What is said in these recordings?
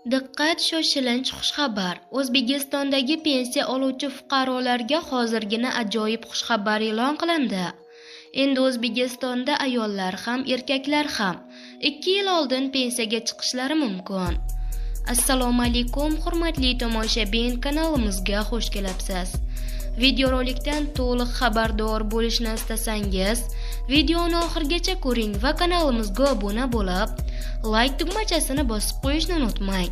Diqqat, shoshilinch xushxabar. O'zbekistondagi pensiya oluvchi fuqarolarga hozirgina ajoyib xushxabar e'lon qilindi. Endi O'zbekistonda ayollar ham, erkaklar ham 2 yil oldin pensiyaga chiqishlari mumkin. Assalomu alaykum, hurmatli tomoshabin, kanalimizga xush kelibsiz. Videorolikdan to'liq xabardor bo'lishni istasangiz, videoni oxirigacha ko'ring va kanalimizga obuna bo'lib, like tugmachasini bosib qo'yishni unutmang.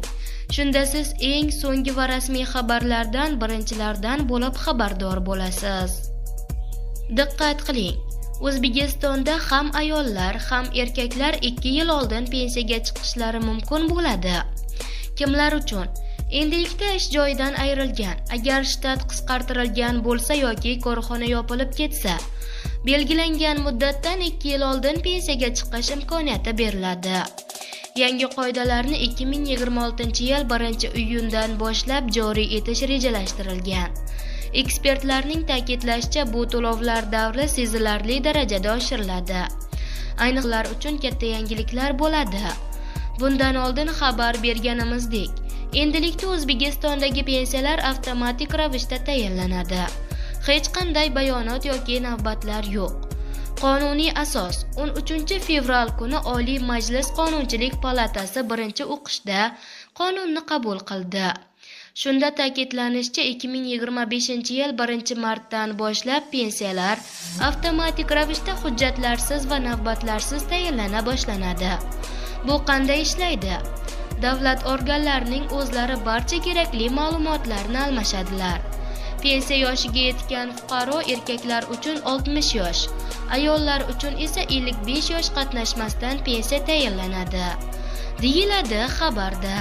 Shunda siz eng so'nggi va rasmiy xabarlardan birinchilardan bo'lib xabardor bo'lasiz. Diqqat qiling. O'zbekistonda ham ayollar, ham erkaklar 2 yil oldin pensiyaga chiqishlari mumkin bo'ladi. Kimlar uchun? Endilikda ish joyidan ayrilgan, agar shtat qisqartirilgan bo'lsa yoki korxona yopilib ketsa, belgilangan muddatdan 2 yil oldin pensiyaga chiqish imkoniyati beriladi. Yangi qoidalarni 2026-yil 1-iyundan boshlab joriy etish rejalashtirilgan. Ekspertlarning ta'kidlashicha, bu to'lovlar davri sezilarli darajada oshiriladi. Ayniqlar uchun katta yangiliklar bo'ladi. Bundan oldin xabar berganimizdek, endilikda O'zbekistondagi pensiyalar avtomatik ravishda tayinlanadi. Hech qanday bayonot yoki navbatlar yo'q. Qonuniy asos 13 fevral kuni Oliy Majlis Qonunchilik palatasi birinchi o'qishda qonunni qabul qildi. Shunda ta'kidlanishicha, 2025-yil 1-martdan boshlab pensiyalar avtomatik ravishda hujjatlarsiz va navbatlarsiz tayinlana boshlanadi. Bu qanday ishlaydi? Davlat organlarining o'zlari barcha kerakli ma'lumotlarni almashadilar. Pensiya yoshiga yetgan fuqaro erkaklar uchun 60 yosh, ayollar uchun esa 55 yosh qatnashmasdan pensiya tayinlanadi, deyiladi xabarda.